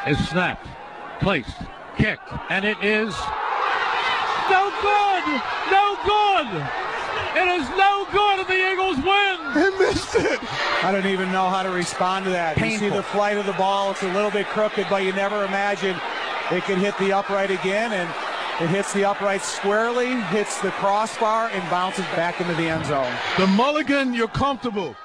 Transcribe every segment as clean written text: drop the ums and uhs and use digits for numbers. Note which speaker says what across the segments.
Speaker 1: is snapped, placed, kicked, and it is no good! No good! It is no good and the Eagles win!
Speaker 2: He missed it! I don't even know how to respond to that.
Speaker 1: Painful.
Speaker 2: You see the flight of the ball, it's a little bit crooked, but you never imagine it can hit the upright again, and it hits the upright squarely, hits the crossbar, and bounces back into the end zone.
Speaker 3: The mulligan, you're comfortable.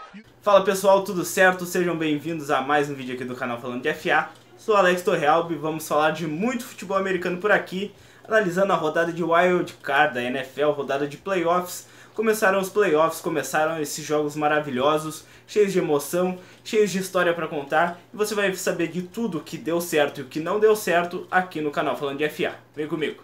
Speaker 4: Fala pessoal, tudo certo? Sejam bem-vindos a mais um vídeo aqui do canal Falando de FA. Sou Alex Torrealba e vamos falar de muito futebol americano por aqui, analisando a rodada de Wild Card da NFL, rodada de playoffs. Começaram os playoffs, começaram esses jogos maravilhosos, cheios de emoção, cheios de história para contar, e você vai saber de tudo que deu certo e o que não deu certo aqui no canal Falando de FA. Vem comigo!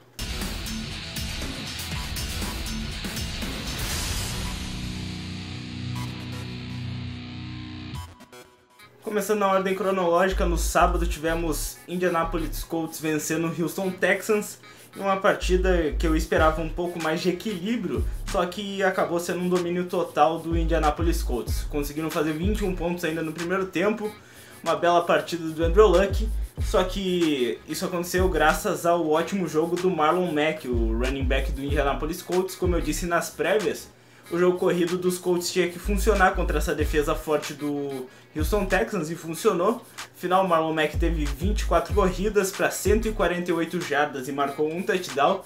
Speaker 4: Começando na ordem cronológica, no sábado tivemos Indianapolis Colts vencendo o Houston Texans em uma partida que eu esperava um pouco mais de equilíbrio, só que acabou sendo um domínio total do Indianapolis Colts. Conseguiram fazer 21 pontos ainda no primeiro tempo, uma bela partida do Andrew Luck, só que isso aconteceu graças ao ótimo jogo do Marlon Mack, o running back do Indianapolis Colts. Como eu disse nas prévias, o jogo corrido dos Colts tinha que funcionar contra essa defesa forte do Houston Texans e funcionou. Afinal, o Marlon Mack teve 24 corridas para 148 jardas e marcou um touchdown.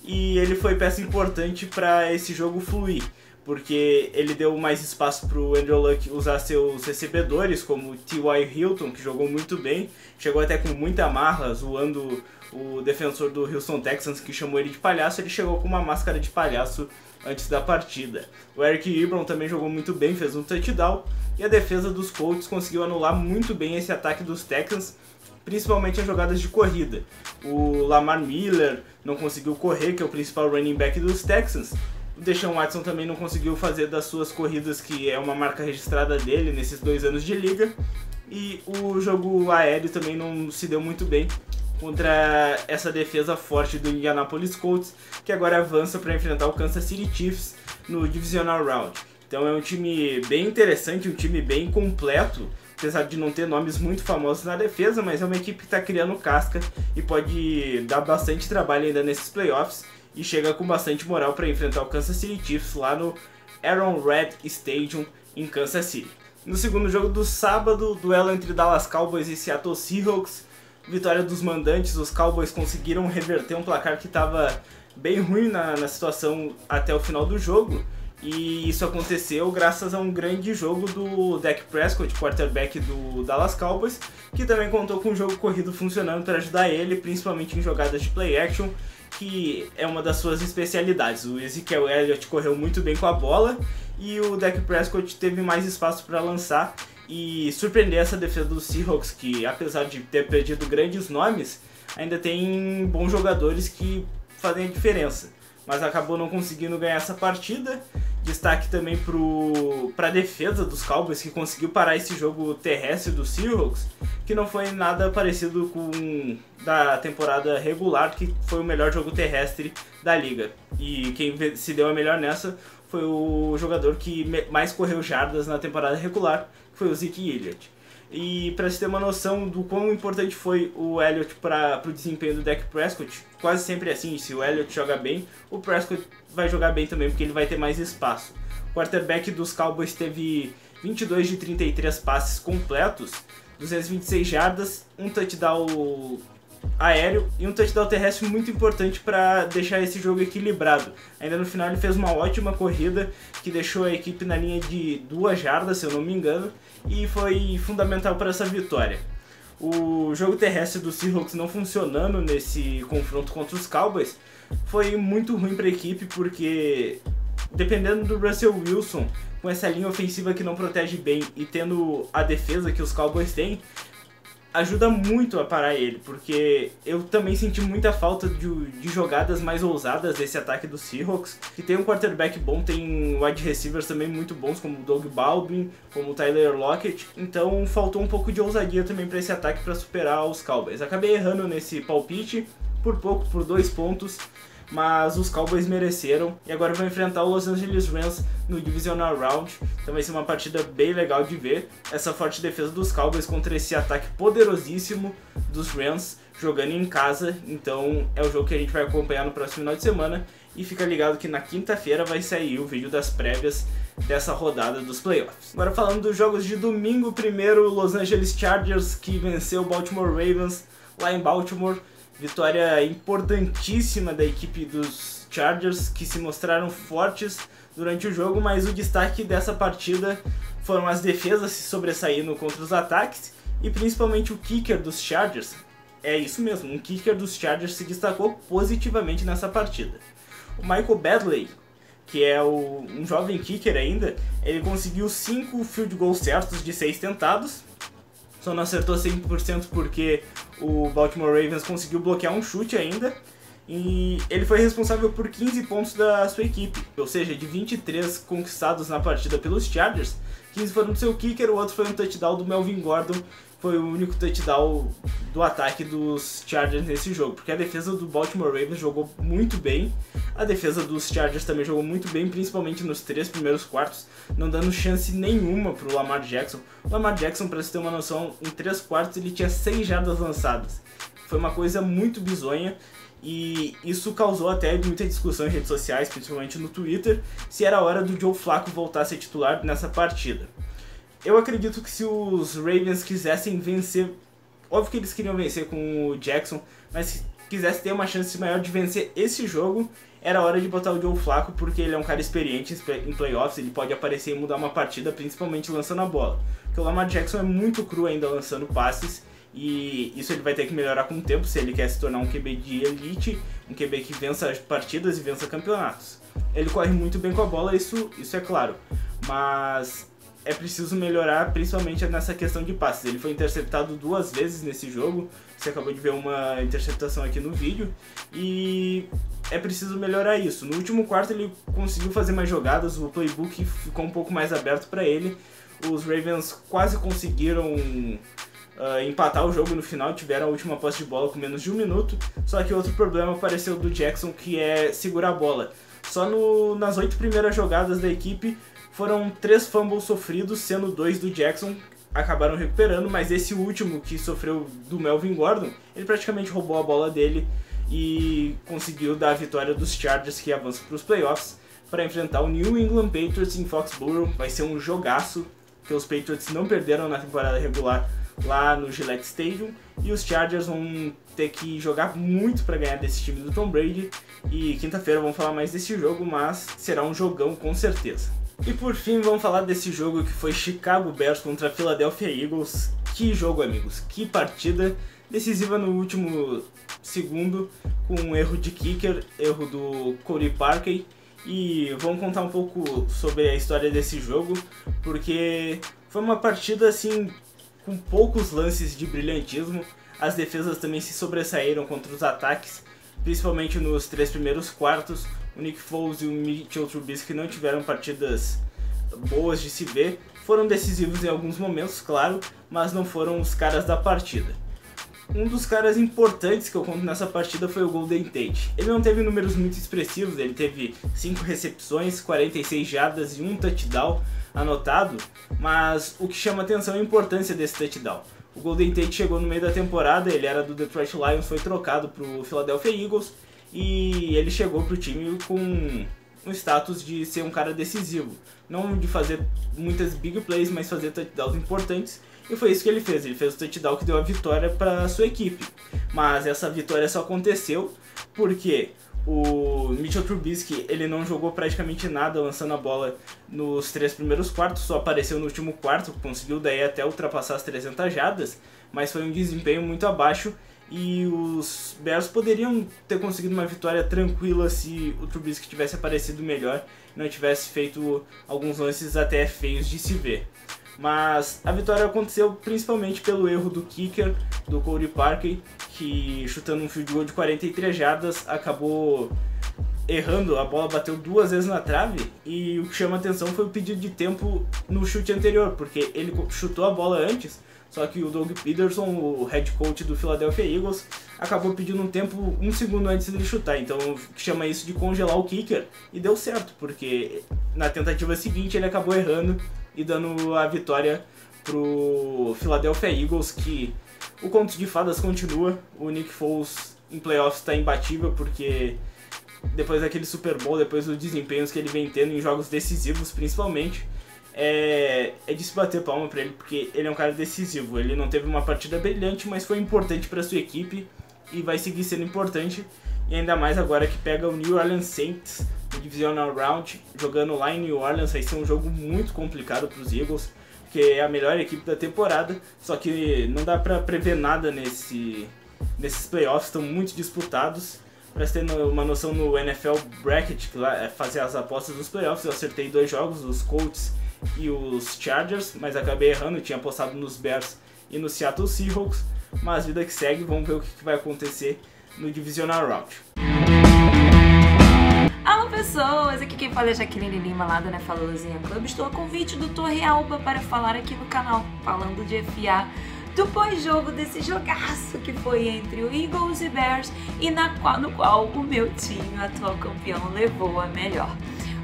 Speaker 4: E ele foi peça importante para esse jogo fluir, porque ele deu mais espaço para o Andrew Luck usar seus recebedores, como o T.Y. Hilton, que jogou muito bem, chegou até com muita marra, zoando o defensor do Houston Texans, que chamou ele de palhaço. Ele chegou com uma máscara de palhaço antes da partida. O Eric Ebron também jogou muito bem, fez um touchdown, e a defesa dos Colts conseguiu anular muito bem esse ataque dos Texans, principalmente as jogadas de corrida. O Lamar Miller não conseguiu correr, que é o principal running back dos Texans. O Deshaun Watson também não conseguiu fazer das suas corridas, que é uma marca registrada dele nesses 2 anos de liga. E o jogo aéreo também não se deu muito bem contra essa defesa forte do Indianapolis Colts, que agora avança para enfrentar o Kansas City Chiefs no Divisional Round. Então é um time bem interessante, um time bem completo, apesar de não ter nomes muito famosos na defesa, mas é uma equipe que está criando casca e pode dar bastante trabalho ainda nesses playoffs, e chega com bastante moral para enfrentar o Kansas City Chiefs lá no Arrowhead Stadium em Kansas City. No segundo jogo do sábado, duelo entre Dallas Cowboys e Seattle Seahawks, vitória dos mandantes. Os Cowboys conseguiram reverter um placar que estava bem ruim na situação até o final do jogo, e isso aconteceu graças a um grande jogo do Dak Prescott, quarterback do Dallas Cowboys, que também contou com o jogo corrido funcionando para ajudar ele, principalmente em jogadas de play action, que é uma das suas especialidades. O Ezekiel Elliott correu muito bem com a bola e o Dak Prescott teve mais espaço para lançar e surpreender essa defesa dos Seahawks, que apesar de ter perdido grandes nomes, ainda tem bons jogadores que fazem a diferença, mas acabou não conseguindo ganhar essa partida. Destaque também para a defesa dos Cowboys, que conseguiu parar esse jogo terrestre dos Seahawks, que não foi nada parecido com da temporada regular, que foi o melhor jogo terrestre da liga. E quem se deu a melhor nessa foi o jogador que mais correu jardas na temporada regular, que foi o Zeke Elliott. E para se ter uma noção do quão importante foi o Elliott para o desempenho do Dak Prescott, quase sempre é assim: se o Elliott joga bem, o Prescott vai jogar bem também, porque ele vai ter mais espaço. O quarterback dos Cowboys teve 22 de 33 passes completos, 226 jardas, um touchdown aéreo e um touchdown terrestre muito importante para deixar esse jogo equilibrado. Ainda no final ele fez uma ótima corrida que deixou a equipe na linha de 2 jardas, se eu não me engano, e foi fundamental para essa vitória. O jogo terrestre do Seahawks não funcionando nesse confronto contra os Cowboys foi muito ruim para a equipe, porque dependendo do Russell Wilson, com essa linha ofensiva que não protege bem e tendo a defesa que os Cowboys têm, ajuda muito a parar ele, porque eu também senti muita falta de jogadas mais ousadas desse ataque do Seahawks, que tem um quarterback bom, tem wide receivers também muito bons, como o Doug Baldwin, como o Tyler Lockett, então faltou um pouco de ousadia também para esse ataque para superar os Cowboys. Acabei errando nesse palpite, por pouco, por 2 pontos, mas os Cowboys mereceram e agora vão enfrentar o Los Angeles Rams no Divisional Round. Então vai ser uma partida bem legal de ver, essa forte defesa dos Cowboys contra esse ataque poderosíssimo dos Rams jogando em casa. Então é o jogo que a gente vai acompanhar no próximo final de semana, e fica ligado que na quinta-feira vai sair o vídeo das prévias dessa rodada dos playoffs. Agora falando dos jogos de domingo, primeiro Los Angeles Chargers, que venceu o Baltimore Ravens lá em Baltimore. Vitória importantíssima da equipe dos Chargers, que se mostraram fortes durante o jogo, mas o destaque dessa partida foram as defesas se sobressaindo contra os ataques, e principalmente o kicker dos Chargers. É isso mesmo, um kicker dos Chargers se destacou positivamente nessa partida. O Michael Badley, que é um jovem kicker ainda, ele conseguiu 5 field goals certos de 6 tentados, só não acertou 100% porque o Baltimore Ravens conseguiu bloquear um chute ainda, e ele foi responsável por 15 pontos da sua equipe, ou seja, de 23 conquistados na partida pelos Chargers, 15 foram do seu kicker, o outro foi um touchdown do Melvin Gordon. Foi o único touchdown do ataque dos Chargers nesse jogo, porque a defesa do Baltimore Ravens jogou muito bem, a defesa dos Chargers também jogou muito bem, principalmente nos 3 primeiros quartos, não dando chance nenhuma para o Lamar Jackson. O Lamar Jackson, para você ter uma noção, em 3 quartos ele tinha 6 jardas lançadas. Foi uma coisa muito bizonha, e isso causou até muita discussão em redes sociais, principalmente no Twitter, se era hora do Joe Flacco voltar a ser titular nessa partida. Eu acredito que se os Ravens quisessem vencer, óbvio que eles queriam vencer com o Jackson, mas se quisesse ter uma chance maior de vencer esse jogo, era hora de botar o Joe Flacco, porque ele é um cara experiente em playoffs, ele pode aparecer e mudar uma partida, principalmente lançando a bola. Porque o Lamar Jackson é muito cru ainda lançando passes, e isso ele vai ter que melhorar com o tempo se ele quer se tornar um QB de elite, um QB que vença partidas e vença campeonatos. Ele corre muito bem com a bola, isso é claro, mas é preciso melhorar principalmente nessa questão de passes. Ele foi interceptado 2 vezes nesse jogo, você acabou de ver uma interceptação aqui no vídeo, e é preciso melhorar isso. No último quarto ele conseguiu fazer mais jogadas, o playbook ficou um pouco mais aberto para ele, os Ravens quase conseguiram empatar o jogo no final, tiveram a última posse de bola com menos de 1 minuto, só que outro problema apareceu do Jackson, que é segurar a bola. Só nas 8 primeiras jogadas da equipe, foram 3 fumbles sofridos, sendo 2 do Jackson, acabaram recuperando, mas esse último que sofreu do Melvin Gordon, ele praticamente roubou a bola dele e conseguiu dar a vitória dos Chargers, que avançam para os playoffs, para enfrentar o New England Patriots em Foxborough. Vai ser um jogaço, porque os Patriots não perderam na temporada regular lá no Gillette Stadium, e os Chargers vão ter que jogar muito para ganhar desse time do Tom Brady, e quinta-feira vamos falar mais desse jogo, mas será um jogão com certeza. E por fim vamos falar desse jogo que foi Chicago Bears contra Philadelphia Eagles. Que jogo, amigos, que partida decisiva no último segundo, com um erro de kicker, erro do Cody Parkey. E vamos contar um pouco sobre a história desse jogo, porque foi uma partida assim com poucos lances de brilhantismo. As defesas também se sobressaíram contra os ataques, principalmente nos 3 primeiros quartos. O Nick Foles e o Mitchell Trubisky não tiveram partidas boas de se ver. Foram decisivos em alguns momentos, claro, mas não foram os caras da partida. Um dos caras importantes que eu conto nessa partida foi o Golden Tate. Ele não teve números muito expressivos, ele teve 5 recepções, 46 jardas e 1 touchdown anotado, mas o que chama atenção é a importância desse touchdown. O Golden Tate chegou no meio da temporada, ele era do Detroit Lions, foi trocado para o Philadelphia Eagles, e ele chegou para o time com um status de ser um cara decisivo. Não de fazer muitas big plays, mas fazer touchdowns importantes. E foi isso que ele fez o touchdown que deu a vitória para a sua equipe. Mas essa vitória só aconteceu porque o Mitchell Trubisky ele não jogou praticamente nada lançando a bola nos 3 primeiros quartos, só apareceu no último quarto, conseguiu daí até ultrapassar as 300 jardas, mas foi um desempenho muito abaixo. E os Bears poderiam ter conseguido uma vitória tranquila se o Trubisky tivesse aparecido melhor e não tivesse feito alguns lances até feios de se ver. Mas a vitória aconteceu principalmente pelo erro do kicker, do Cody Parkey, que chutando um field goal de 43 jardas acabou errando, a bola bateu 2 vezes na trave, e o que chama atenção foi o pedido de tempo no chute anterior, porque ele chutou a bola antes, Só que o Doug Peterson, o head coach do Philadelphia Eagles, acabou pedindo um tempo, 1 segundo antes de chutar. Então chama isso de congelar o kicker. E deu certo, porque na tentativa seguinte ele acabou errando e dando a vitória pro Philadelphia Eagles, que o conto de fadas continua. O Nick Foles em playoffs está imbatível, porque depois daquele Super Bowl, depois dos desempenhos que ele vem tendo em jogos decisivos principalmente, é de se bater palma pra ele, porque ele é um cara decisivo. Ele não teve uma partida brilhante, mas foi importante para sua equipe e vai seguir sendo importante, e ainda mais agora que pega o New Orleans Saints no Divisional Round, jogando lá em New Orleans. Vai ser um jogo muito complicado para os Eagles, porque é a melhor equipe da temporada, só que não dá para prever nada nesses playoffs, estão muito disputados. Para você ter uma noção, no NFL Bracket, que lá é fazer as apostas dos playoffs, eu acertei 2 jogos, os Colts e os Chargers, mas acabei errando, tinha apostado nos Bears e no Seattle Seahawks, mas vida que segue, vamos ver o que vai acontecer no Divisional Round.
Speaker 5: Alô pessoas, aqui quem fala é Jaqueline Lima lá do Nefalozinha Club. Estou a convite do Torre Alba para falar aqui no canal, falando de FA, do pós-jogo desse jogaço que foi entre o Eagles e Bears e no qual o meu time, o atual campeão, levou a melhor.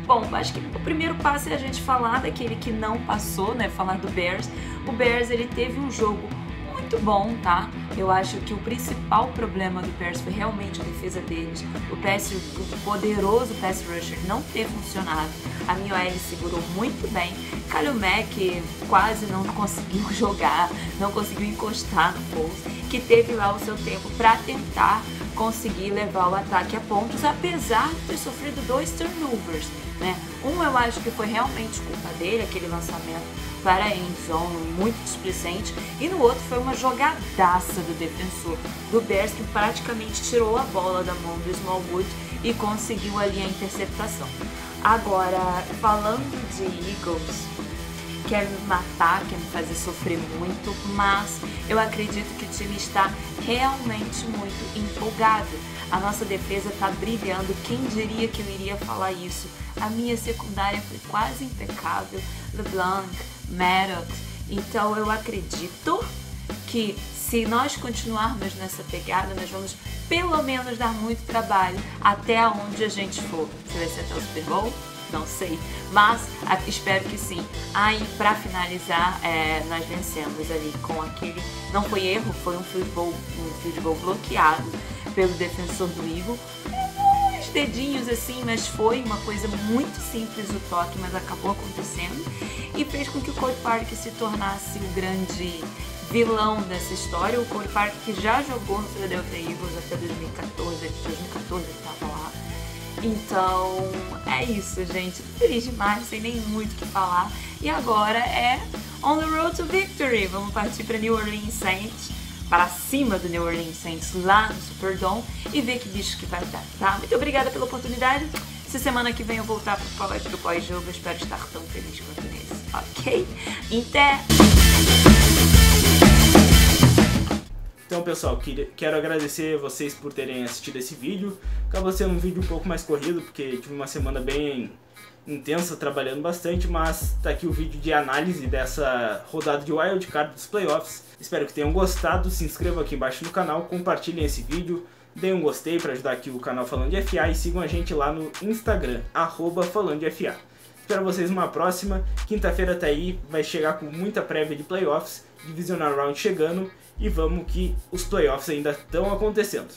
Speaker 5: Bom, acho que o primeiro passo é a gente falar daquele que não passou, né? Falar do Bears. O Bears, ele teve um jogo muito bom, tá? Eu acho que o principal problema do Bears foi realmente a defesa deles. O poderoso pass rusher não ter funcionado. A minha OL segurou muito bem. Khalil Mack quase não conseguiu jogar, não conseguiu encostar no Foles, que teve lá o seu tempo para tentar conseguir levar o ataque a pontos, apesar de ter sofrido 2 turnovers, né? Um eu acho que foi realmente culpa dele, aquele lançamento para a end zone muito displicente, e no outro foi uma jogadaça do defensor do Bears, que praticamente tirou a bola da mão do Smallwood e conseguiu ali a interceptação. Agora, falando de Eagles, quer me matar, quer me fazer sofrer muito, mas eu acredito que o time está realmente muito empolgado. A nossa defesa está brilhando, quem diria que eu iria falar isso? A minha secundária foi quase impecável, LeBlanc, Maddox, então eu acredito que se nós continuarmos nessa pegada, nós vamos pelo menos dar muito trabalho até onde a gente for. Se vai ser até o Super Bowl? Não sei, mas espero que sim. Aí, para finalizar, nós vencemos ali com aquele... Não foi erro, foi um field goal bloqueado pelo defensor do Eagle. Uns dedinhos assim, mas foi uma coisa muito simples o toque, mas acabou acontecendo. E fez com que o Cody Parkey se tornasse o grande vilão dessa história. O Cody Parkey, que já jogou no Philadelphia Eagles até 2014 ele estava lá. Então, é isso, gente. Tô feliz demais, não sei nem muito o que falar. E agora é on the road to victory. Vamos partir para New Orleans Saints, para cima do New Orleans Saints, lá no Superdome, e ver que bicho que vai dar, tá? Muito obrigada pela oportunidade. Se semana que vem eu voltar pro pós-jogo, eu espero estar tão feliz quanto nesse, ok? Até!
Speaker 4: Então, pessoal, quero agradecer vocês por terem assistido esse vídeo. Acabou sendo um vídeo um pouco mais corrido, porque tive uma semana bem intensa, trabalhando bastante, mas tá aqui o vídeo de análise dessa rodada de Wild Card dos Playoffs. Espero que tenham gostado, se inscrevam aqui embaixo no canal, compartilhem esse vídeo, deem um gostei para ajudar aqui o canal Falando de FA e sigam a gente lá no Instagram, @FalandoDeFA. Espero vocês numa próxima. Quinta-feira tá aí, vai chegar com muita prévia de Playoffs, Divisional Round chegando, e vamos que os Playoffs ainda estão acontecendo.